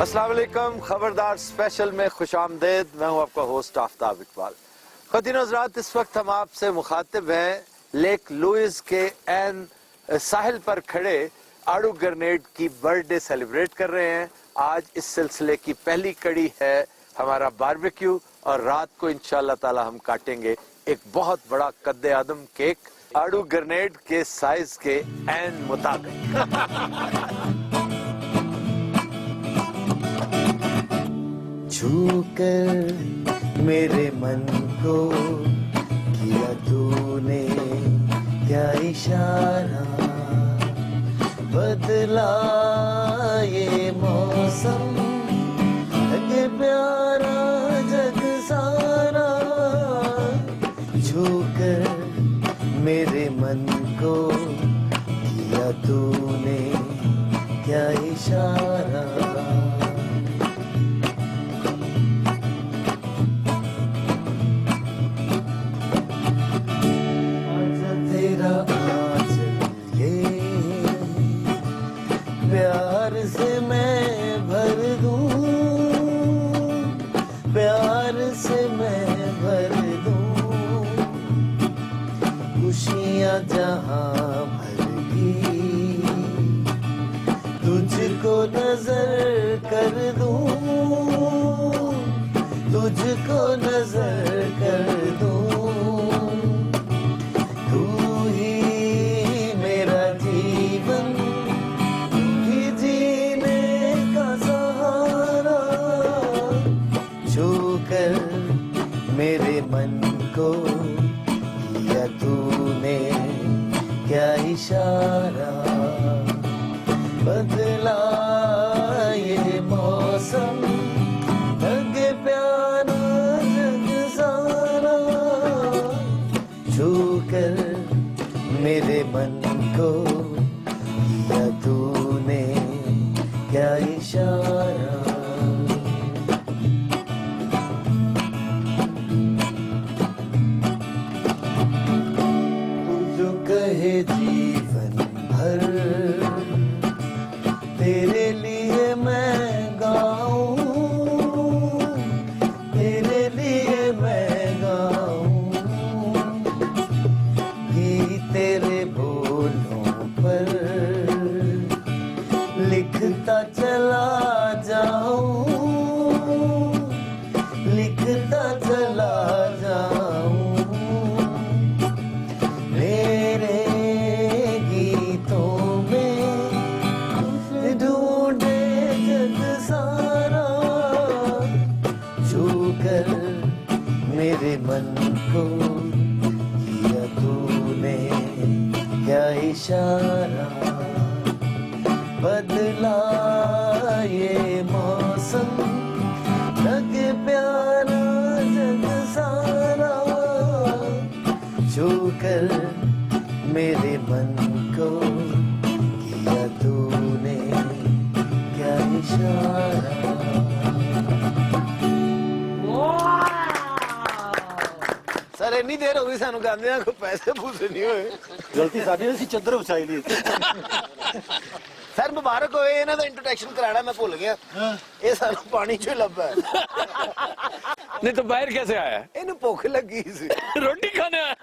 अस्सलाम वालेकुम। खबरदार स्पेशल में खुशामदेद। मैं हूं आपका होस्ट आफ्ताब इकबाल। ख़वातीन और हज़रात, इस वक्त हम आपसे मुखातिब हैं लेक लुइस के एन साहिल पर खड़े आड़ू ग्रेनेड की बर्थडे सेलिब्रेट कर रहे हैं। आज इस सिलसिले की पहली कड़ी है हमारा बारबेक्यू और रात को इंशाअल्लाह ताला हम काटेंगे एक बहुत बड़ा कद्दे आदम केक आड़ू ग्रेनेड के साइज के एन मुताबिक। छूकर मेरे मन को किया तूने क्या इशारा, बदला ये मौसम लगे प्यारा जग सारा। छूकर मेरे मन को किया तूने क्या इशारा, प्यार से मैं भर दूं, प्यार से मैं भर दूं, खुशियाँ जहाँ भर की तुझको नजर कर दूं, तुझको नजर कर दूं। मेरे मन को किया तूने क्या इशारा, बदला ये मौसम लगे प्यारा जग सारा। छूकर मेरे मन को किया तूने क्या इशारा। कहे जीवन भर तेरे लिए मैं गाऊं, तेरे लिए मैं गाऊं, गीत तेरे बोलों पर लिखता चला जाऊं, लिखता चला जाऊं। मेरे मन को किया तूने क्या इशारा, बदला ये मौसम लगे प्यारा जग सारा। छूकर मेरे मन को किया तूने क्या इशारा। सर इन्नी देर हो गई सानू गांदियां, कोई पैसे पूसे नहीं हुए। गलती साडी असीं चद्दर विछाई ली। सर मुबारक होए, इन्हां दा इंट्रोडक्शन कराना मैं भुल गया। ये सानू पानी चो लब्बा है। नहीं तो बाहर कैसे आया? इन्हू भुख लगी सी, रोटी खाने आया।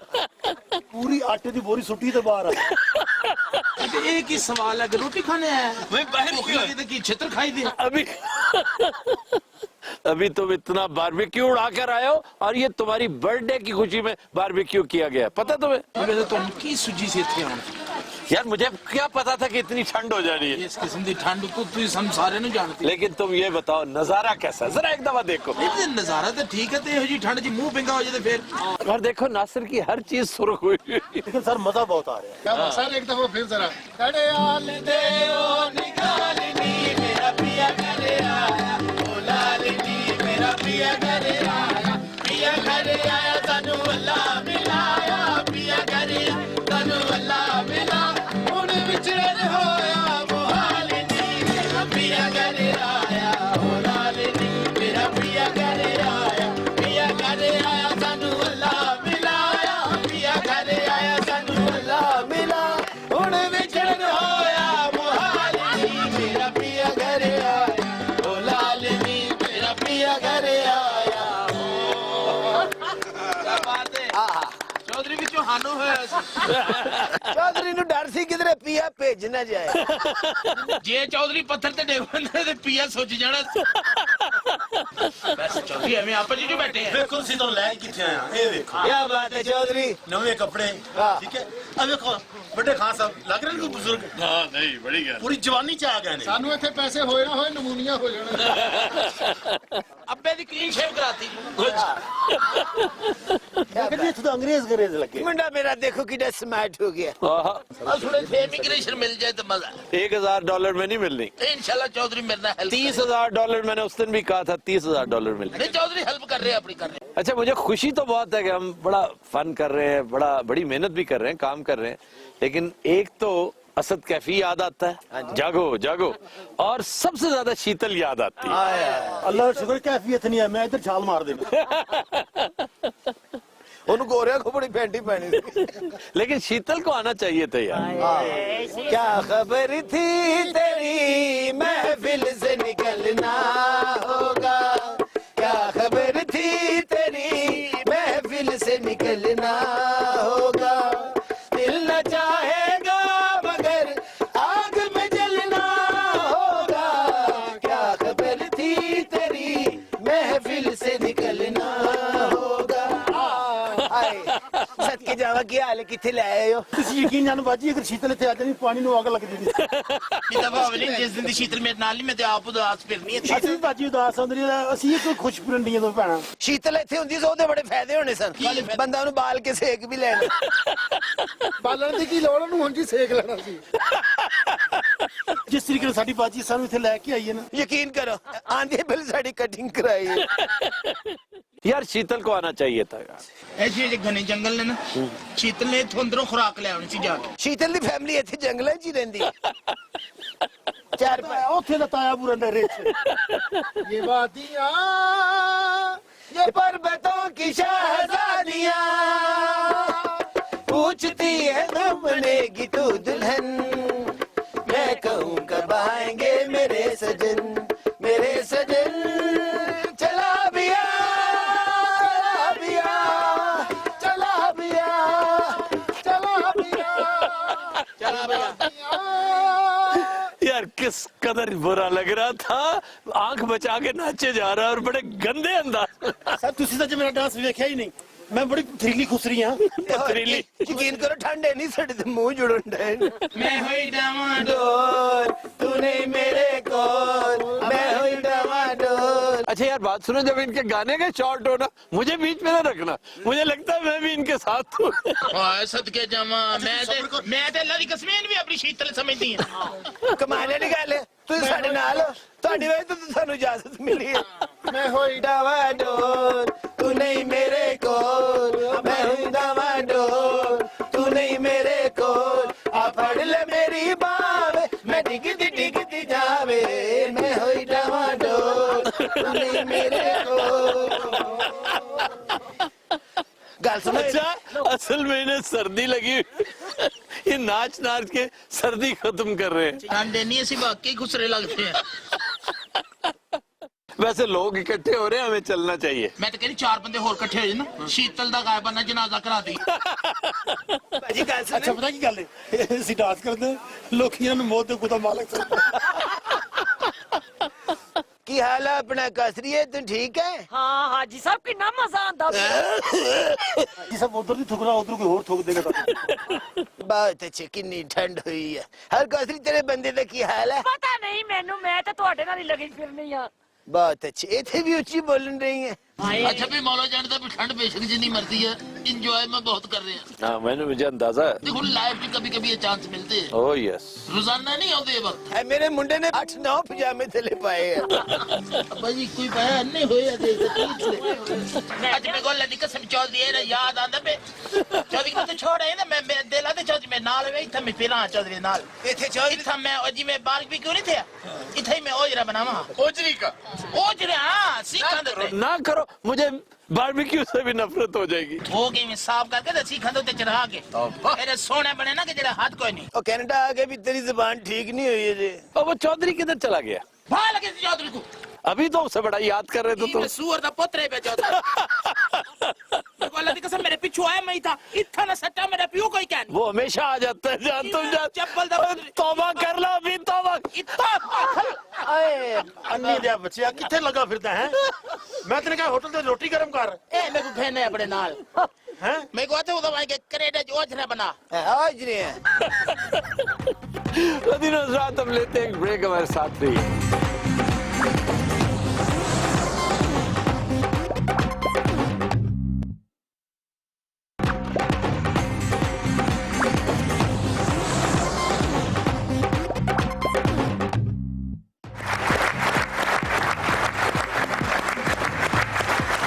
पूरी आटे दी बोरी सुट्टी ते बाहर तो एक ही सवाल है कि रोटी खाने आया, भाई बाहर भूख लगी तो की छितर खाई दी। अभी तुम इतना बारबेक्यू उड़ा कर आए हो और ये तुम्हारी बर्थडे की खुशी में बारबेक्यू किया गया, पता तुम्हें? वैसे तुम की सूजी से थे यार, मुझे क्या पता था कि इतनी ठंड हो जानी है। इस किस्म की ठंड को तू हम सारे नहीं जानते। लेकिन तुम ये बताओ नजारा कैसा है, जरा एक दफा देखो। नजारा तो ठीक है, तो ठंड जी मुंह पिंगा हो जाए फिर। और देखो नासिर की हर चीज सुर्ख हुई। लेकिन सर मजा बहुत आ रहा है। सर एक दफा फिर जरा मेरा पिया घरे आया, ओ लालनी मेरा पिया घरे आया, पिया घरे आया तनु अल्लाह मिलाया, पिया घरे तनु अल्लाह मिला, हुण विचरण होया मोहालिनी मेरा पिया घरे आया, ओ लालनी मेरा पिया घरे आया, पिया घरे आया तनु अल्लाह मिलाया, पिया घरे आया तनु अल्लाह मिला, हुण विचरण होया मोहालिनी। ਚੌਧਰੀ ਨੂੰ ਡਰ ਸੀ ਕਿਧਰੇ ਪੀਆ ਭੇਜ ਨਾ ਜਾਏ। ਜੇ ਚੌਧਰੀ ਪੱਥਰ ਤੇ ਡੇਗ ਬੰਦੇ ਤੇ ਪੀਆ ਸੋਚ ਜਾਣਾ। ਬਸ ਚੌਧਰੀ ਐਵੇਂ ਆਪਾਂ ਜੀ ਜੋ ਬੈਠੇ ਆ। ਵੇਖੋ ਤੁਸੀਂ ਤਾਂ ਲੈ ਕਿੱਥੇ ਆਇਆ ਇਹ ਵੇਖੋ ਕੀ ਬਾਤ ਹੈ ਚੌਧਰੀ। ਨਵੇਂ ਕੱਪੜੇ ਠੀਕ ਹੈ ਆ ਵੇਖੋ ਵੱਡੇ ਖਾਨ ਸਾਹਿਬ ਲੱਗ ਰਹੇ ਨੇ ਕੋਈ ਬਜ਼ੁਰਗ ਹਾਂ ਨਹੀਂ ਬੜੀ ਗੱਲ ਪੂਰੀ ਜਵਾਨੀ ਚ ਆ ਗਏ ਨੇ ਸਾਨੂੰ ਇੱਥੇ ਪੈਸੇ ਹੋਏ ਨਾ ਹੋਏ ਨਮੂਨੀਆ ਹੋ ਜਾਣਾ। ਅੱਬੇ ਦੀ ਕਲੀਨ ਸ਼ੇਵ ਕਰਾਤੀ। ਕਹਿੰਦੇ ਇੱਥੇ ਤਾਂ ਅੰਗਰੇਜ਼ ਲੱਗੇ। ਮੁੰਡਾ ਮੇਰਾ ਦੇਖੋ ਕਿੰਨਾ ਸਮਾਰਟ ਹੋ ਗਿਆ। और थोड़े थे इमिग्रेशन मिल जाए तो मजा। $1,000 में नहीं मिलनी। इंशाल्लाह चौधरी मेरे ना हेल्प। $30,000 मैंने उस दिन भी कहा था, $30,000 मिलने। नहीं चौधरी हेल्प कर रहे हैं अपनी कर रहे हैं। अच्छा, मुझे खुशी तो बहुत है कि हम बड़ा फन कर रहे हैं, बड़ी मेहनत भी कर रहे हैं, काम कर रहे हैं, लेकिन एक तो असद कैफी याद आता है, जागो जागो, और सबसे ज्यादा शीतल याद आती है। ਅੱਲਾ ਦਾ ਸ਼ੁਕਰ ਕੈਫੀਅਤ ਨਹੀਂ ਹੈ, ਮੈਂ ਇੱਧਰ ਛਾਲ ਮਾਰ ਦੇਣੀ। ਉਹਨੂੰ ਗੋਰਿਆਂ ਕੋ ਬੜੀ ਫੈਂਟੀ ਪੈਣੀ ਸੀ। लेकिन शीतल को आना चाहिए था यार। क्या खबर थी तेरी महफिल से निकलना होगा, क्या खबर थी तेरी महफिल से निकलना होगा, दिल न चाहेगा मगर आग में जलना होगा, क्या खबर थी तेरी महफिल से निकलना होगा। सदके जावा की हाल किथे ले आए हो। ਤੁਸੀਂ ਯਕੀਨ ਜਾਣੋ ਬਾਜੀ ਅਗਰ ਸ਼ੀਤਲ ਇੱਥੇ ਆ ਜਾਣੀ ਪਾਣੀ ਨੂੰ ਅੱਗ ਲੱਗ ਜੂਗੀ। ये दफा होवे नहीं जिस दिन दी शीतल मेरे नाल नहीं मैं ते आप उदास फिरनी है। ਅਸੀਂ ਵੀ ਬਾਜੀ ਉਦਾਸ ਹੁੰਦੀ ਅਸੀਂ ਇਹ ਕੋਈ ਖੁਸ਼ ਫਿਰੰਡੀਆਂ ਤੋਂ ਭੈਣਾ। ਸ਼ੀਤਲ ਇੱਥੇ ਹੁੰਦੀ ਸੀ ਉਹਦੇ ਬੜੇ ਫਾਇਦੇ ਹੋਣੇ ਸਨ। ਬੰਦਾ ਉਹਨੂੰ ਬਾਲ ਕੇ ਸੇਕ ਵੀ ਲੈਣਾ। ਬਾਲਣ ਦੀ ਕੀ ਲੋੜ ਉਹਨੂੰ ਹੁਣ ਜੀ ਸੇਕ ਲੈਣਾ ਸੀ। ਜਿਸ ਤਰੀਕੇ ਨਾਲ ਸਾਡੀ ਬਾਜੀ ਸਾਨੂੰ ਇੱਥੇ ਲੈ ਕੇ ਆਈ ਹੈ ਨਾ, ਯਕੀਨ ਕਰੋ ਆਂਦੇ ਬਿਲ ਸਾਡੀ ਕਟਿੰਗ ਕਰਾਈ ਹੈ। यार शीतल को आना चाहिए था यार। ऐसे जे घने जंगल ने ना शीतल ने इथों अंदरों खुराक ले आनी सी जाके। ਸ਼ੀਤਲ ਦੀ ਫੈਮਿਲੀ ਇੱਥੇ ਜੰਗਲਾਂ 'ਚ ਹੀ ਰਹਿੰਦੀ ਹੈ। ਚਾਰ ਉੱਥੇ ਦਾ ਤਾਇਆ ਪੂਰਾ ਨਰੇ ਚ। ਇਹ ਵਾਦੀਆਂ ये पर्वतों की शहजादियां पूछती है कब बनेगी तू दुल्हन, मैं कहूँ कब आएंगे मेरे सजन, मेरे सजन। चला बिया चला बिया चला बिया चला बिया। यार किस कदर बुरा लग रहा था, आंख बचा के नाचे जा रहा है और बड़े गंदे अंदाज। ਸਰ ਤੁਸੀਂ ਤਾਂ ਜੇ ਮੇਰਾ ਡਾਂਸ ਵੇਖਿਆ ਹੀ ਨਹੀਂ, ਮੈਂ ਬੜੀ ਥਰੀਲੀ ਖੁਸਰੀ ਹਾਂ। पथरीली। यकीन करो ठंडे नहीं सड़े ते मुंह जुड़न डे। मैं होई डावां डोर तू नहीं मेरे कोल, मैं हुई डवाडोल। अच्छा यार बात सुनो, जब इनके गाने का शॉर्ट हो ना, मुझे बीच में ना रखना, मुझे लगता है मैं भी इनके साथ हूँ। हाय सदके जावा मैं ते अल्लाह दी कसमें भी अपनी शीतल समझदी हां। कमाल दी गल है, तू साडे नाल हो, ਤੁਹਾਡੀ ਵਜ੍ਹਾ ਤੋਂ ਸਾਨੂੰ ਇਜਾਜ਼ਤ ਮਿਲੀ ਹੈ। ਮੈਂ ਹੋਈ डवाडोल तू नहीं मेरे कोल, मैं हुई डवाडोल तू नहीं मेरे कोल। आ फड़ ले मेरी बावे मैं डिगदी जावे, मैं हुई डवाडोल तू नहीं मेरे कोल। गल सुनो। अच्छा असल में इन्हें सर्दी लगी हुई। ये नाच नाच के सर्दी खत्म कर रहे हैं। ठंडे नहीं ऐसी वाकई घुसरे लगते हैं। वैसे लोग इकट्ठे हो रहे हैं, हमें चलना चाहिए। मैं तो कहनी 4 बंदे होर इकट्ठे हो जाए ना शीतल दा गायबाना जनाजा करा दी। भाजी गल सुनो। ਅੱਛਾ ਪਤਾ ਕੀ ਗੱਲ ਹੈ, ਅਸੀਂ ਡਾਂਸ ਕਰਦੇ ਲੋਕੀ ਇਹਨਾਂ ਨੂੰ ਮੌਤ ਦੇ ਗੁਦਾ ਮਾਲਕ ਸਮਝਦੇ। की हाल है अपना कसरिए, तू ठीक है? हाँ हाजी साहब कितना मजा आंदा ਇਹ ਸਭ ਉਧਰ ਦੀ ਥੁਕਣਾ ਉਧਰ ਕੋਈ ਹੋਰ ਥੁਕ ਦੇਗਾ ਤੁਹਾਨੂੰ। बहुत अच्छी किन्नी ठंड हुई है। हर कसरी तेरे बंदे का की हाल है? पता नहीं मैनू मैं तो ਤੁਹਾਡੇ ਨਾਲ ਹੀ ਲੱਗੀ ਫਿਰਨੀ ਆ। बहुत अच्छी। इथे भी ऊंची बोल रही है। अच्छा भी मौला जानता भी ठंड बेशक जितनी मर्जी है इंजॉय में बहुत कर रहे हैं। हाँ मैंने मुझे अंदाजा है। देखो लाइफ में कभी कभी ये चांस मिलते हैं, ओह यस। रोजाना नहीं होते ये वक्त। है मेरे मुंडे ने 8-9 पजामे थले पाए हैं। भाई कोई पाया नहीं होया देख आज मैं गोला दी कसम चौधरी है याद आंदा पे चौधरी को तो छोड़ है ना मैं दिला दे चौधरी मैं नाल वे इथे मैं फिरा चौधरी नाल इथे चौधरी इथे मैं अजी मैं बाल भी क्यों नहीं थे इथे ही मैं ओजरा बनावा ओजरी का ओजरा हां सीखा दे ना करो, मुझे बारबेक्यू से भी नफरत हो जाएगी। हो गई मैं साफ करके तो सीखा दो ते चढ़ा के तेरे सोने बने ना कि जेड़ा हाथ कोई नहीं और कनाडा आ गए भी तेरी जुबान ठीक नहीं हुई है जी। और वो चौधरी किधर चला गया? भाई लगे चौधरी को अभी तो उसे बड़ा याद कर रहे थे तुम। सूअर दा पुत्र है बे चौधरी मैं को अल्लाह की कसम मेरे पीछे आया मैं ही था इतना ना सट्टा मेरा पियो कोई क्या वो हमेशा आ जाता है जान तुम जान चप्पल दबा तौबा कर लो अभी तौबा इतना आए अन्नी दे बच्चिया किथे लगा फिरदा है मैं तेने कहा होटल ते रोटी गरम कर ए मेरे को कहने अपने नाल हैं मैं को आते उधर के करेडे जोज ना बना आज नहीं है खदीनो हज़रात हम लेते हैं एक ब्रेक, हमारे साथ रहिए।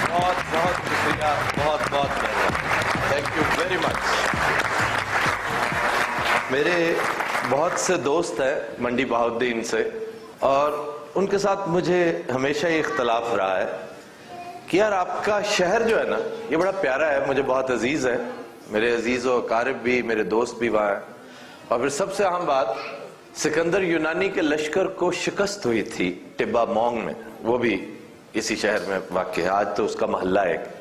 बहुत बहुत शुक्रिया, बहुत बहुत धन्यवाद, थैंक यू वेरी मच। मेरे बहुत से दोस्त हैं मंडी बहाउद्दीन से, और उनके साथ मुझे हमेशा ये इख्तलाफ रहा है कि यार आपका शहर जो है ना ये बड़ा प्यारा है, मुझे बहुत अजीज है, मेरे अजीज व अकारिब भी, मेरे दोस्त भी वहाँ हैं। और फिर सबसे अहम बात, सिकंदर यूनानी के लश्कर को शिकस्त हुई थी टिब्बा मोंग में, वो भी इसी शहर में वाक़ई है, आज तो उसका मोहल्ला है।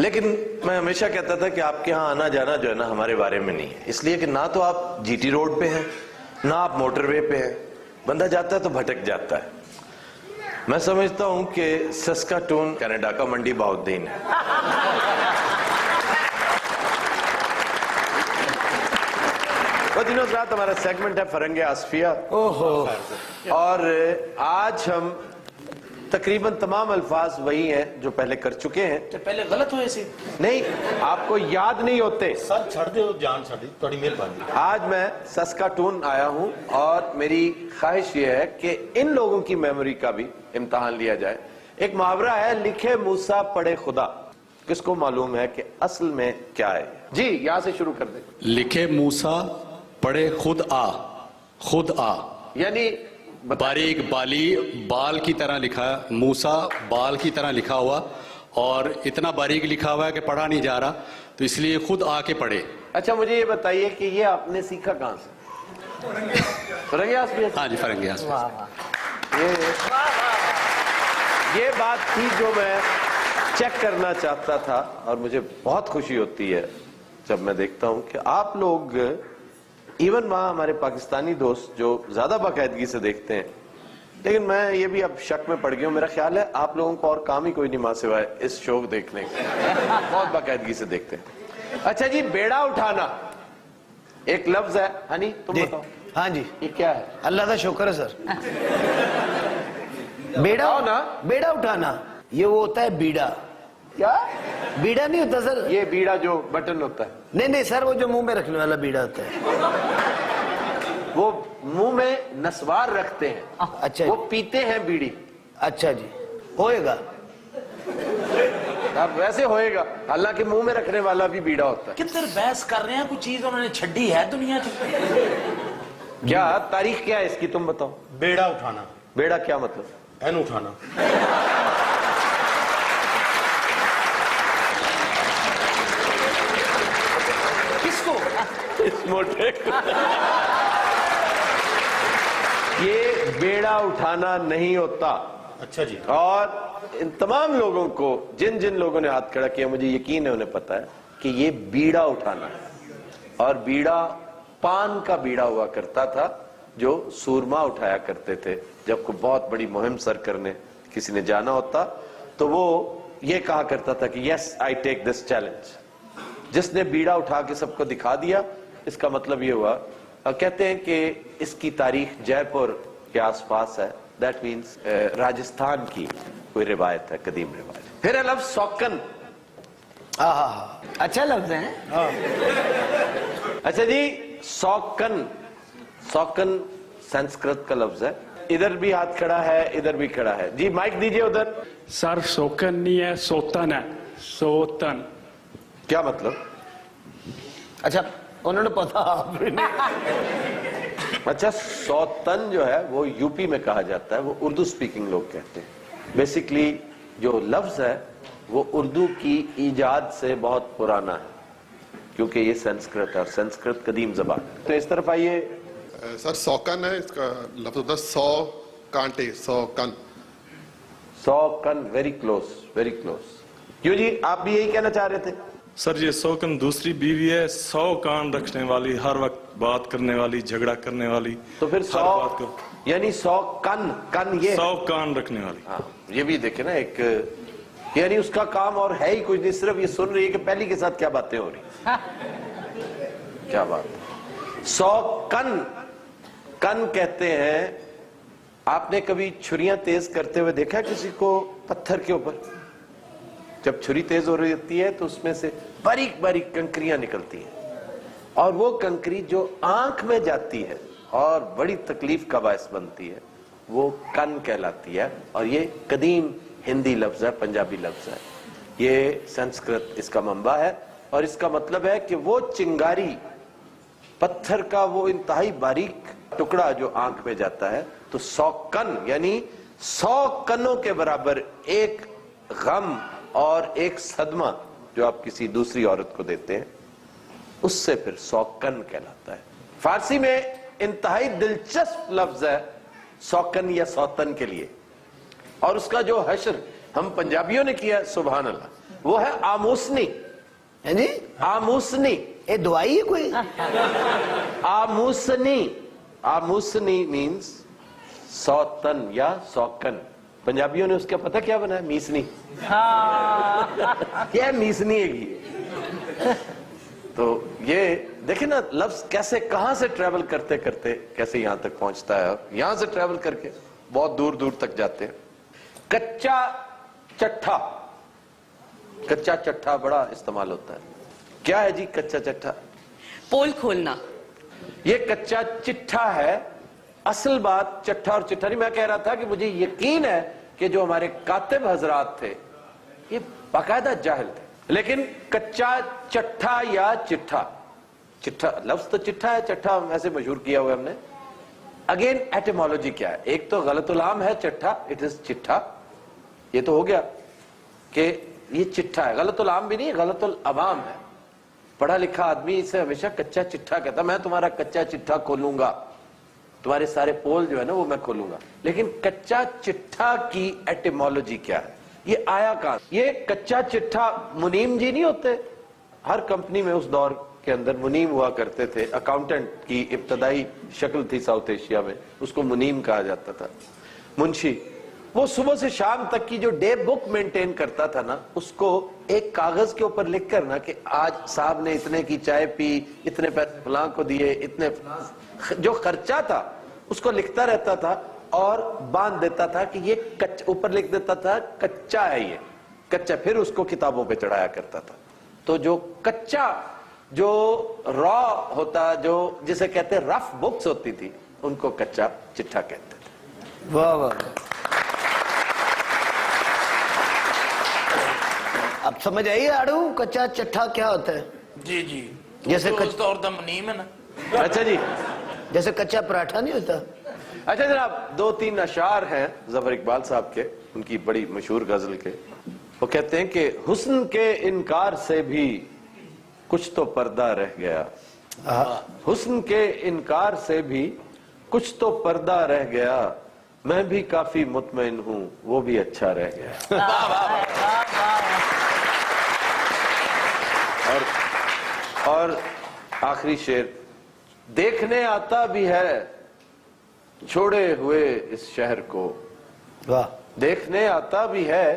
लेकिन मैं हमेशा कहता था कि आपके यहाँ आना जाना जो है ना हमारे बारे में नहीं है, इसलिए कि ना तो आप जीटी रोड पे हैं ना आप मोटरवे पे हैं, बंदा जाता है तो भटक जाता है। मैं समझता हूं कि सस्काटून कनाडा का मंडी बहाउद्दीन है। रात हमारा सेगमेंट है फरंगे आसफिया। ओहो, और आज हम तकरीबन तमाम अल्फाज वही हैं जो पहले कर चुके हैं। तो पहले गलत हुए सी नहीं, आपको याद नहीं होते। सर छड़ दे जान साडी थोड़ी मेहरबानी। आज मैं सस्काटून आया हूं और मेरी ख्वाहिश ये है कि इन लोगों की मेमोरी का भी इम्तिहान लिया जाए। एक मुहावरा है, लिखे मूसा पढ़े खुदा। किसको मालूम है कि असल में क्या है? जी यहां से शुरू कर दे। लिखे मूसा पढ़े खुद आ, यानी बारीक बाली बाल की तरह लिखा, मूसा बाल की तरह लिखा हुआ, और इतना बारीक लिखा हुआ है कि पढ़ा नहीं जा रहा, तो इसलिए खुद आके पढ़े। अच्छा मुझे ये बताइए कि ये आपने सीखा कहां से? फरंगे आसफिया? हाँ जी, फरंगे आसफिया। ये बात थी जो मैं चेक करना चाहता था, और मुझे बहुत खुशी होती है जब मैं देखता हूं कि आप लोग, इवन वहां हमारे पाकिस्तानी दोस्त जो ज्यादा बाकायदगी से देखते हैं, लेकिन मैं ये भी अब शक में पड़ गया हूं, मेरा ख्याल है आप लोगों को और काम ही कोई नहीं मां सिवाय इस शो को देखने का, बहुत बाकायदगी से देखते हैं। अच्छा जी, बेड़ा उठाना एक लफ्ज है, हनी तुम बताओ। हाँ जी, ये क्या है? अल्लाह का शुक्र है सर। बेड़ा बताओ ना। बेड़ा उठाना ये वो होता है बीड़ा। क्या? बीड़ा नहीं होता सर, ये बीड़ा जो बटन होता है? नहीं नहीं सर, वो जो मुंह में रखने वाला बीड़ा होता है। वो मुंह में नस्वार रखते हैं। अच्छा वो जी। पीते हैं बीड़ी। अच्छा जी, होएगा। अब वैसे होएगा, हालांकि मुंह में रखने वाला भी बीड़ा होता है। किधर बहस कर रहे हैं, कोई चीज उन्होंने छड़ी है दुनिया की? क्या तारीख क्या है इसकी, तुम बताओ। बेड़ा उठाना। बेड़ा क्या मतलब? एन उठाना। किसको? इस मोटे ये बेड़ा उठाना नहीं होता। अच्छा जी। और इन तमाम लोगों को, जिन जिन लोगों ने हाथ खड़ा किया, मुझे यकीन है उन्हें पता है कि ये बीड़ा उठाना है। और बीड़ा पान का बीड़ा हुआ करता था जो सूरमा उठाया करते थे। जब कोई बहुत बड़ी मुहिम सर करने किसी ने जाना होता तो वो ये कहा करता था कि yes I take this challenge. जिसने बीड़ा उठा के सबको दिखा दिया, इसका मतलब ये हुआ। और कहते हैं कि इसकी तारीख जयपुर के आसपास है, दैट मीन्स राजस्थान की कोई रिवायत है, कदीम रिवायत। फिर है लफ्ज सौकन। अच्छा लफ्ज है। अच्छा जी, सौकन, सौकन संस्कृत का लफ्ज है। इधर भी हाथ खड़ा है, इधर भी खड़ा है। जी माइक दीजिए उधर। सर सोकन नहीं है, सोतन है। सोतन क्या मतलब? अच्छा उन्होंने पता आपने अच्छा, सौतन जो है वो यूपी में कहा जाता है, वो उर्दू स्पीकिंग लोग कहते हैं। बेसिकली जो लफ्ज है वो उर्दू की ईजाद से बहुत पुराना है, क्योंकि ये संस्कृत है और संस्कृत कदीम जबान। तो इस तरफ आइए। सर सौकन है, इसका लफ्ज होता है 100 कांटे, 100 कन। 100 कन, वेरी क्लोज, वेरी क्लोज। क्यों जी, आप भी यही कहना चाह रहे थे? सर ये सौकन दूसरी बीवी है, 100 कान रखने वाली, हर वक्त बात करने वाली, झगड़ा करने वाली। तो फिर 100 हर बात को यानी 100 कन ये 100 कान रखने वाली। हाँ, ये भी देखे ना, एक यानी उसका काम और है ही कुछ नहीं, सिर्फ ये सुन रही है कि पहली के साथ क्या बातें हो रही। क्या बात। 100 कन कहते हैं। आपने कभी छुरियां तेज करते हुए देखा है किसी को पत्थर के ऊपर? जब छुरी तेज हो रही होती है तो उसमें से बारीक बारीक कंकरियां निकलती हैं, और वो कंकरी जो आंख में जाती है और बड़ी तकलीफ का बायस बनती है, वो कन कहलाती है। और ये कदीम हिंदी लफ्ज है, पंजाबी लफ्ज है, ये संस्कृत इसका मंबा है। और इसका मतलब है कि वो चिंगारी, पत्थर का वो इंतहाई बारीक टुकड़ा जो आंख में जाता है, तो 100 कन यानी 100 कनों के बराबर एक गम और एक सदमा जो आप किसी दूसरी औरत को देते हैं, उससे फिर 100 कन कहलाता है। फारसी में इंतहाई दिलचस्प लफ्ज है सौकन या सौतन के लिए, और उसका जो हश्र हम पंजाबियों ने किया, सुभान अल्लाह, वो है आमूसनी। है जी, आमूसनी ये दवाई है कोई? आमूसनी मीन्स 100 तन या 100 कन। पंजाबियों ने उसका पता क्या बनाया? मीसनी। क्या है मीसनी है? तो ये देखे ना लफ्ज कैसे कहां से ट्रेवल करते करते कैसे यहां तक पहुंचता है, और यहां से ट्रेवल करके बहुत दूर दूर तक जाते हैं। कच्चा चट्ठा, कच्चा चट्ठा बड़ा इस्तेमाल होता है। क्या है जी कच्चा चट्ठा? पोल खोलना। ये कच्चा चिट्ठा है। असल बात चट्ठा और चिट्ठा नहीं, मैं कह रहा था कि मुझे यकीन है कि जो हमारे कातिब हजरात थे ये बाकायदा जाहिल थे, लेकिन कच्चा चट्ठा या चिट्ठा, चिट्ठा लफ्ज तो चिट्ठा है, चट्ठा ऐसे मशहूर किया हुआ हमने। अगेन एटिमोलॉजी क्या है? एक तो गलतुल-आम है चिट्ठा, इट इज चिट्ठा, ये तो हो गया कि ये चिट्ठा है। गलतुल-आम भी नहीं, गलतुल-अवाम है। पढ़ा लिखा आदमी इसे हमेशा कच्चा चिट्ठा कहता, मैं तुम्हारा कच्चा चिट्ठा खोलूंगा, तुम्हारे सारे पोल जो है ना वो मैं खोलूंगा। लेकिन कच्चा चिट्ठा की एटिमोलॉजी क्या है? ये आया कहां? ये कच्चा चिट्ठा मुनीम जी नहीं होते, हर कंपनी में उस दौर के अंदर मुनीम हुआ करते थे। अकाउंटेंट की इब्तदाई शक्ल थी साउथ एशिया में, उसको मुनीम कहा जाता था। मुंशी, वो सुबह से शाम तक की जो डे बुक मेंटेन करता था ना, उसको एक कागज के ऊपर लिख कर ना कि आज साहब ने इतने की चाय पी, इतने पैसे फलां को दिए, इतने जो खर्चा था उसको लिखता रहता था और बांध देता था कि ये कच्चा, ऊपर लिख देता था कच्चा है, ये कच्चा, फिर उसको किताबों पे चढ़ाया करता था। तो जो कच्चा, जो रॉ होता, जो जिसे कहते रफ बुक्स होती थी, उनको कच्चा चिट्ठा कहते थे। वाह वाह, अब समझ आई आड़ू कच्चा चट्ठा क्या होता है? जी जी, जैसे तो उस दौर का मुनीम है ना। अच्छा जी, जैसे कच्चा पराठा नहीं होता। अच्छा जनाब, 2-3 अशार हैं जफर इकबाल साहब के, उनकी बड़ी मशहूर गजल के। वो कहते हैं कि हुस्न के इनकार से भी कुछ तो पर्दा रह गया, हुस्न के इनकार से भी कुछ तो पर्दा रह गया, मैं भी काफी मुतमईन हूं, वो भी अच्छा रह गया। और आखिरी शेर, देखने आता भी है छोड़े हुए इस शहर को, वाह, देखने आता भी है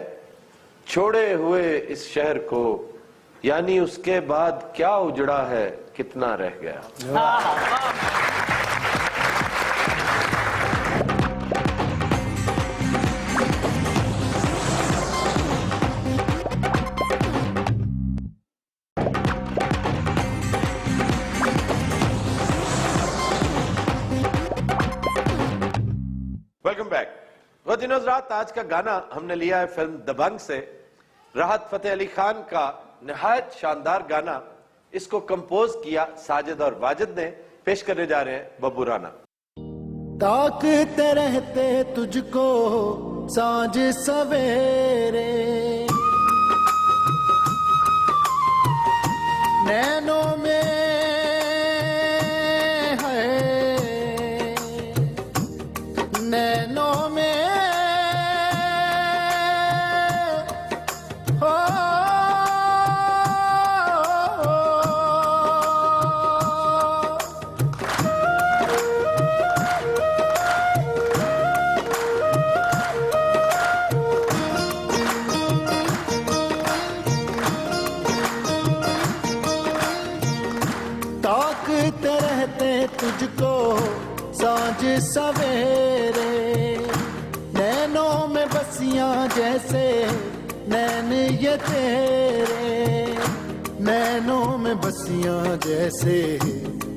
छोड़े हुए इस शहर को, यानी उसके बाद क्या उजड़ा है, कितना रह गया। Welcome back. वो दिनों रात, आज का गाना हमने लिया है फिल्म दबंग से, राहत फतेह अली खान का निहायत शानदार गाना। इसको कंपोज किया साजिद और वाजिद ने, पेश करने जा रहे हैं बब्बू राना। ताकते रहते तुझको सांझ सवेरे, नैनों में है, नैनों में हो तुझको सांझ सवेरे, नैनों में बसियां जैसे नैन ये तेरे, नैनों में बसियां जैसे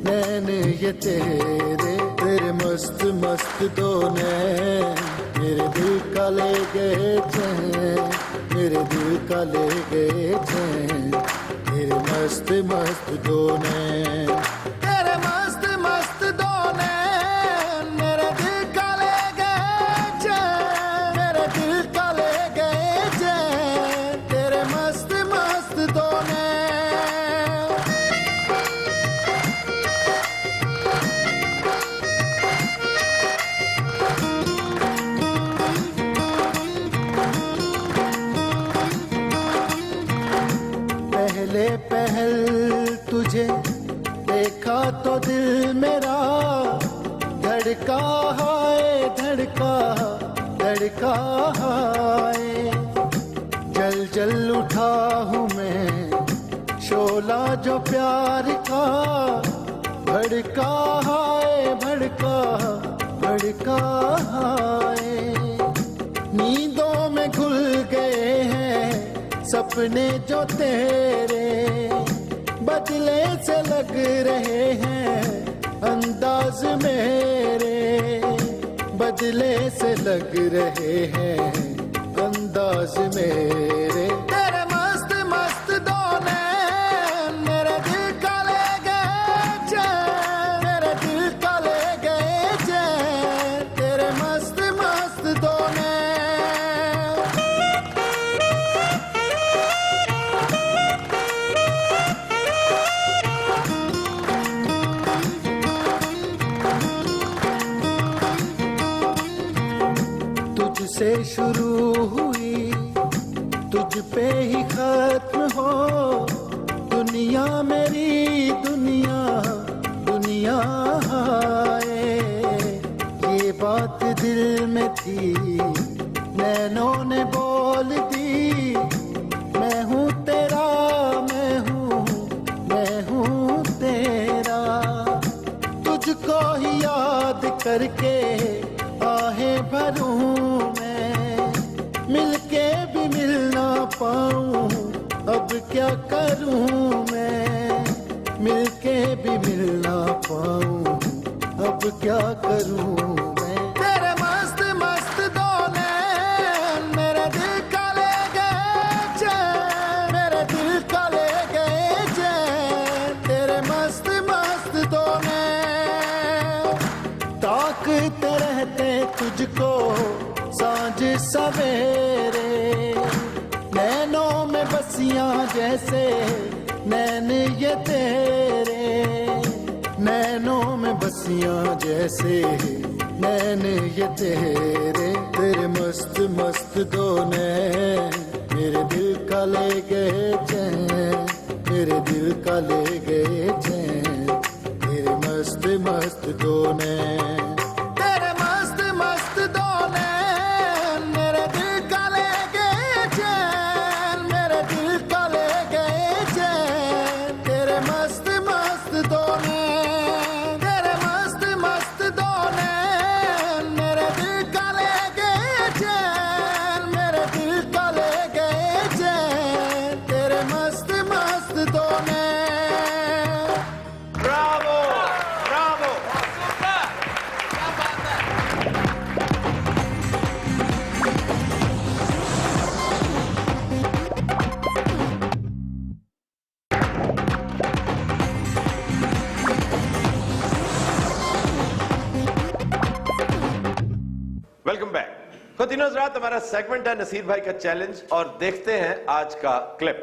नैन ये तेरे, तेरे मस्त मस्त दो नैन मेरे दिल का ले गए चैन, मेरे दिल का ले गए चैन, तेरे मस्त मस्त दो नैन, तेरे मस्त मस्त दो नैन मेरे दिल का ले गए चैन, मेरे दिल का ले गए चैन, तेरे मस्त मस्त दो नैन। पहले पहल तुझे देखा तो दिल मेरा धड़का हाय, धड़का धड़का हाय, जल जल उठा हूँ मैं शोला जो प्यार का, भड़का हाय भड़का भड़का हाय, नींदों में घुल गए हैं सपने जो तेरे, बदले से लग रहे हैं अंदाज मेरे, बदले से लग रहे हैं अंदाज मेरे, तेरे मस्त मस्त दो नैन मेरे दिल का ले गए चैन, मेरे दिल का ले गए चैन, तेरे मस्त मस्त दो नैन। तुझसे शुरू हुई तुझ पे ही खत्म हो दुनिया मेरी, दुनिया दुनिया है, ये बात दिल में थी नैनों ने बोल दी, मैं हूँ तेरा मैं हूँ तेरा, तुझको ही याद करके आहें भरूं मैं, मिलके भी मिल ना पाऊं अब क्या करूं मैं, मिलके भी मिल ना पाऊं अब क्या करूं मैं, तेरे मस्त मस्त दो नैन मेरे दिल का ले गए चैन, मेरे दिल का ले गए चैन, तेरे मस्त मस्त दो नैन, ताकते रहते तुझको सांझ सवेरे, नैनों में बसियां जैसे नैन ये तेरे, नैनों में बसियां जैसे नैन ये तेरे, तेरे मस्त मस्त दो नैन मेरे दिल का ले गए चैन, मेरे दिल का ले गए चैन, तेरे मस्त मस्त दो नैन, तेरे मस्त मस्त दो नैन मेरे दिल का ले गए चैन, मेरे दिल का ले गए चैन, तेरे मस्त मस्त दो नैन, तेरे मस्त मस्त दो नैन मेरे दिल का ले गए चैन, मेरे दिल का ले गए चैन, तेरे मस्त मस्त दो नैन। Bravo bravo. Welcome back. खुद रात हमारा सेगमेंट है नसीर भाई का चैलेंज, और देखते हैं आज का क्लिप।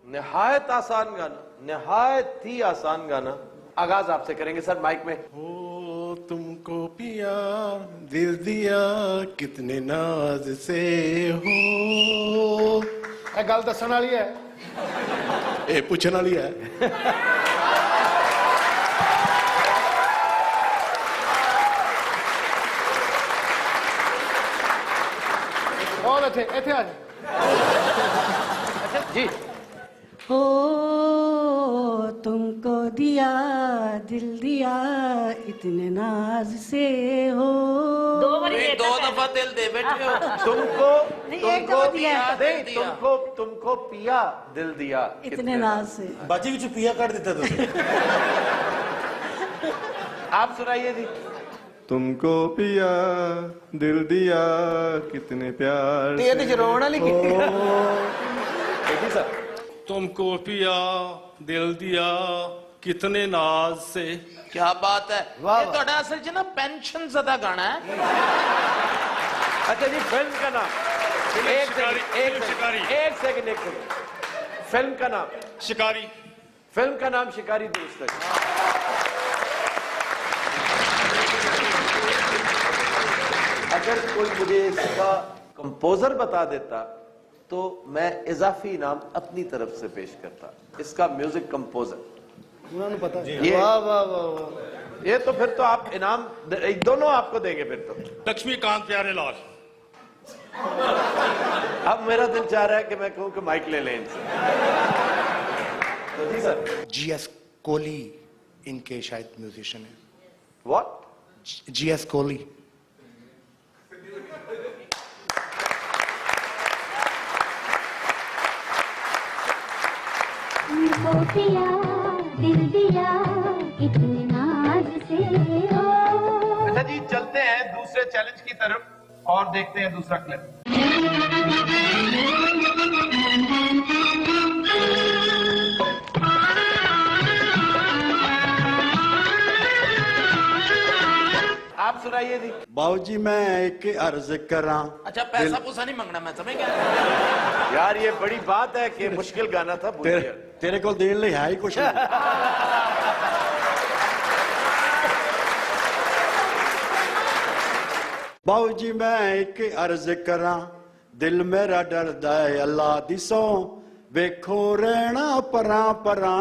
निहायत आसान गाना, निहायत ही आसान गाना। आगाज आपसे करेंगे सर, माइक में। ओ तुमको पिया दिल दिया कितने नाज से हो, ਇਹ ਗੱਲ ਦੱਸਣ ਵਾਲੀ ਹੈ, ਇਹ ਪੁੱਛਣ ਵਾਲੀ ਹੈ। बहुत अच्छे इतने आ जाए जी हो तुमको दिया दिल दिया इतने नाज से हो। दो बारी दो देता दफा दिल दे बैठे हो तुमको एक दो दिया नहीं तुमको पिया दिल दिया इतने नाज से। बाजी की पिया काट देता तुझे आप सुनाइए जी तुमको पिया दिल दिया कितने प्यार ये तो रोना लिखी जी सर तुमको पिया दिल दिया कितने नाज से। क्या बात है ये थोड़ा असल च ना पेंशन ज़्यादा गाना है अच्छा जी फिल्म का नाम एक सेकंड फिल्म का नाम शिकारी। फिल्म का नाम शिकारी दुरुस्त है। अगर कोई मुझे इसका कंपोजर बता देता तो मैं इजाफी इनाम अपनी तरफ से पेश करता। इसका म्यूजिक कंपोजर उन्होंने पता ये वाह वाह वाह वाह ये तो फिर तो आप इनाम दोनों आपको देंगे फिर तो। लक्ष्मीकांत प्यारेलाल। अब मेरा दिल चाह रहा है कि मैं कहूं कि माइक ले लें इनसे। तो जी सर GS कोहली इनके शायद म्यूजिशियन है। What GS Kohli. तुमको पिया दिल दिया इतने नाज से हो। अच्छा जी चलते हैं दूसरे चैलेंज की तरफ और देखते हैं दूसरा क्लिप। आप सुनाइए जी। बाबूजी मैं एक अर्ज करा। अच्छा पैसा पूसा नहीं मांगना मैं समझ गया यार ये बड़ी बात है कि मुश्किल गाना था तेरे को देन ले है ही कुछ नहीं। बाबूजी मैं एक अर्ज करा दिल मेरा डरदा है अल्लाह दी सौ वेखो रहना परा परा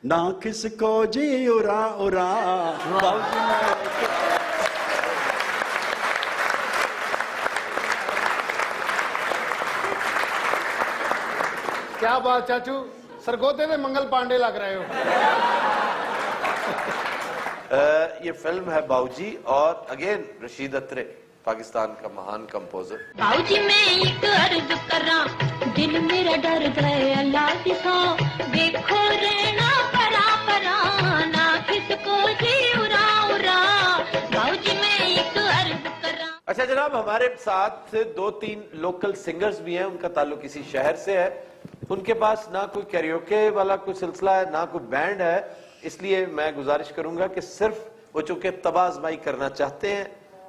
ना किसको जी उरा उरा। बाबूजी मैं क्या बात चाचू सरगोदे में मंगल पांडे लग रहे हो। ये फिल्म है बाऊजी और अगेन रशीद अत्रे पाकिस्तान का महान कंपोजर। बाऊजी मैं एक अर्ज करा दिल मेरा डर गए अल्लाह की सौ देखो रहना परा परा ना किसको जी उरा उरा। बाऊजी मैं एक अर्ज करा। अच्छा जनाब हमारे साथ 2-3 लोकल सिंगर्स भी हैं उनका ताल्लुक किसी शहर से है। उनके पास ना कोई कैरियोके वाला कोई सिलसिला है ना कोई बैंड है इसलिए मैं गुजारिश करूंगा कि सिर्फ वो चूंकि तबाज़माई करना चाहते हैं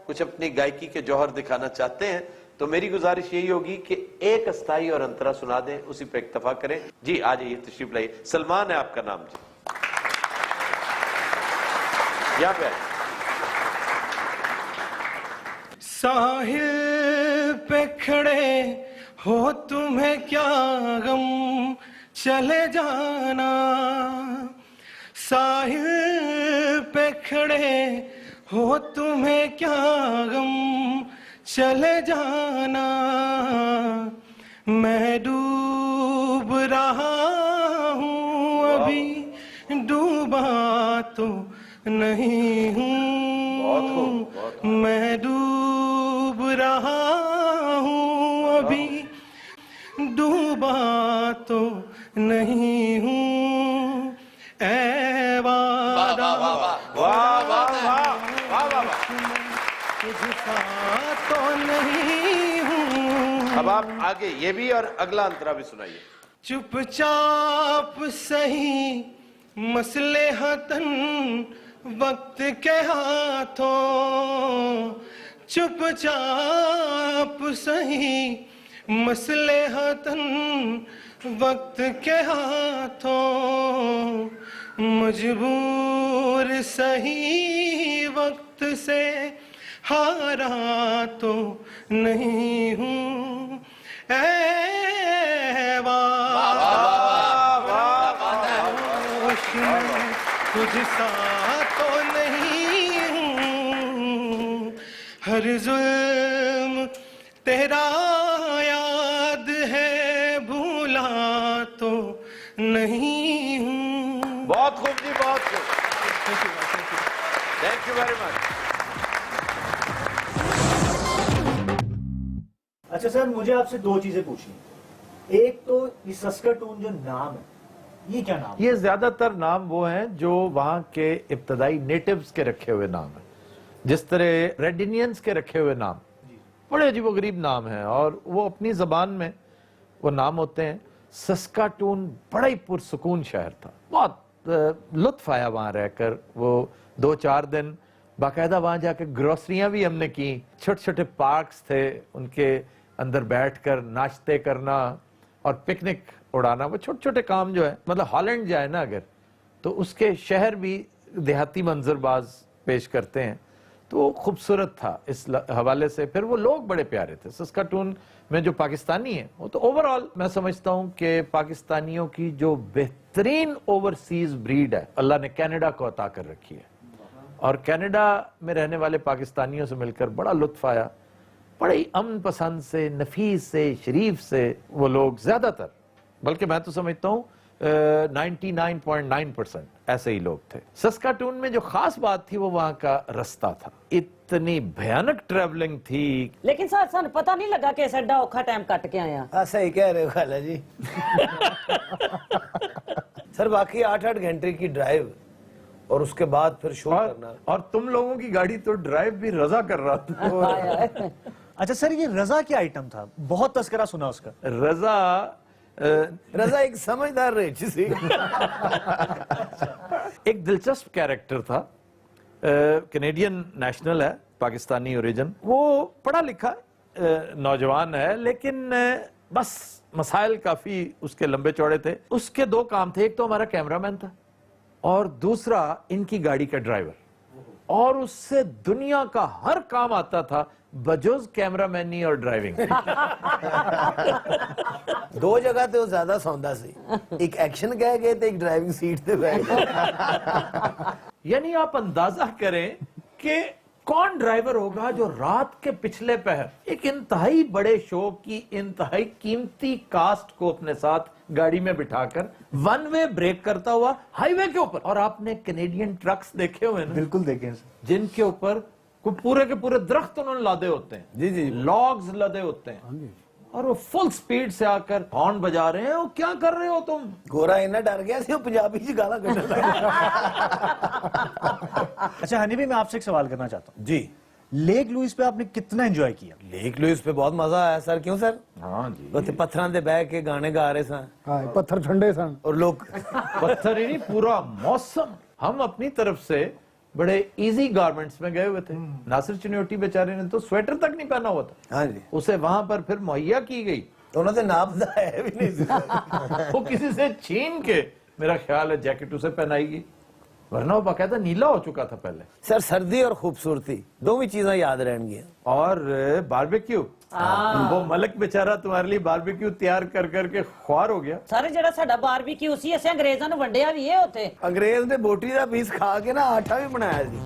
कुछ अपनी गायकी के जौहर दिखाना चाहते हैं तो मेरी गुजारिश यही होगी कि एक अस्थाई और अंतरा सुना दें उसी पे इक्तफा करें। जी आ जाइए तशरीफ लाइए। सलमान है आपका नाम जी यहाँ पे। साहिल पे खड़े हो तुम्हें क्या गम चले जाना। साहिल पे खड़े हो तुम्हें क्या गम चले जाना। मैं डूब रहा हूँ अभी डूबा तो नहीं हूँ। मैं डूब रहा हूँ अभी डूबा तो नहीं हूँ। ऐ वादा तो नहीं हूँ। अब आप आगे ये भी और अगला अंतरा भी सुनाइए। चुपचाप सही मसले हतन वक्त के हाथों। चुपचाप सही मसले हतन वक्त के हाथों। मजबूर सही वक्त से हारा तो नहीं हूँ। ऐ वाश मैं तुझ सा तो नहीं हूँ। हर जुल्म तेरा नहीं हूँ। बहुत खूब जी, बहुत खूब, थैंक यू वेरी मच। अच्छा सर, मुझे आपसे दो चीजें पूछनी। एक तो ये सस्काटून जो नाम है, ये क्या नाम है? ये ज्यादातर नाम वो हैं जो वहां के इब्तदाई नेटिव्स के रखे हुए नाम हैं। जिस तरह रेड इंडियंस के रखे हुए नाम बड़े अजीबोगरीब नाम हैं और वो अपनी जबान में वो नाम होते हैं। सस्काटून बड़ा ही पुरसुकून शहर था, बहुत लुत्फ आया वहां रहकर। वो 2-4 दिन बाकायदा वहां जाकर ग्रोसरियां भी हमने की, छोटे छोटे पार्क्स थे, उनके अंदर बैठकर नाश्ते करना और पिकनिक उड़ाना। वो छोटे छोटे काम जो है, मतलब हॉलैंड जाए ना अगर, तो उसके शहर भी देहाती मंजरबाज पेश करते हैं, तो वो खूबसूरत था इस हवाले से। फिर वो लोग बड़े प्यारे थे। सस्काटून में जो पाकिस्तानी है, वो तो ओवरऑल मैं समझता हूं कि पाकिस्तानियों की जो बेहतरीन ओवरसीज ब्रीड है, अल्लाह ने कनाडा को अता कर रखी है। और कनाडा में रहने वाले पाकिस्तानियों से मिलकर बड़ा लुत्फ आया। बड़े ही अमन पसंद से, नफीस से, शरीफ से वो लोग ज्यादातर, बल्कि मैं तो समझता हूँ 99.9% ऐसे ही लोग थे। सस्काटून में जो खास बात थी वो वहां का रास्ता था। इतनी भयानक ट्रैवलिंग थी, लेकिन सर सन पता नहीं लगा कि एडा औखा टाइम कट के आया। सही कह रहे हो खाला जी। सर बाकी 8-8 घंटे की ड्राइव और उसके बाद फिर शो करना। और तुम लोगों की गाड़ी तो ड्राइव भी रजा कर रहा था। अच्छा सर, ये रजा क्या आइटम था? बहुत तस्करा सुना उसका। रजा एक समझदार रेची सी। एक दिलचस्प कैरेक्टर था, कैनेडियन नेशनल है, पाकिस्तानी ओरिजिन। वो पढ़ा लिखा नौजवान है, लेकिन बस मसाइल काफी उसके लंबे चौड़े थे। उसके 2 काम थे, एक तो हमारा कैमरामैन था और दूसरा इनकी गाड़ी का ड्राइवर। और उससे दुनिया का हर काम आता था बजुज कैमरामैनी और ड्राइविंग। 2 जगह तो ज्यादा सौंदा सी, एक एक्शन कह गए थे, एक ड्राइविंग सीट पे बैठ गए। यानी आप अंदाजा करें कि कौन ड्राइवर होगा जो रात के पिछले पहर एक इंतहाई बड़े शो की इंतहाई कीमती कास्ट को अपने साथ गाड़ी में बिठाकर 1 वे ब्रेक करता हुआ हाईवे के ऊपर। और आपने कैनेडियन ट्रक्स देखे हुए ना? बिल्कुल देखे हैं, जिनके ऊपर पूरे के पूरे दरख्त उन्होंने लादे होते हैं, जी जी, लॉग्स लदे होते हैं, और वो फुल स्पीड से आकर हॉर्न बजा रहे हैं। वो क्या कर रहे हो तुम? गोरा इतना डर गया सी, वो पंजाबी च गाना कढ़ लगा। अच्छा हनी भाई, मैं आपसे एक सवाल करना चाहता हूँ जी। लेक लुइस पे आपने कितना एंजॉय किया? लेक लुइस पे बहुत मजा आया सर। क्यों सर? हाँ जी, उत्थे पत्थरां दे बह के गाने गा रहे सन। हाँ, पत्थर ठंडे सन और लोग पत्थर ही नहीं, पूरा मौसम। हम अपनी तरफ से बड़े इजी गारमेंट्स में गए हुए थे। नासिर चिन्योटी बेचारे ने तो स्वेटर तक नहीं पहना हुआ था। हाँ जी, उसे वहां पर फिर मुहैया की गई, तो उन्होंने नापदा है भी नहीं। वो किसी से छीन के मेरा ख्याल है जैकेट उसे पहनाई गई, वरना वो बाकायदा नीला हो चुका था पहले। सर सर्दी और खूबसूरती दोनों चीजें याद रहेंगी। और बारबेक्यू, वो मलक बेचारा तुम्हारे लिए बारबेक्यू तैयार कर करके ख्वार हो गया। ਸਾਰੇ ਜਿਹੜਾ ਸਾਡਾ ਬਾਰਬੀਕਿਊ ਸੀ ਅਸੀਂ ਅੰਗਰੇਜ਼ਾਂ ਨੂੰ ਵੰਡਿਆ ਵੀ ਇਹ ਉੱਥੇ। अंग्रेज ने बोटी का पीस खा के ना आटा भी बनाया जी।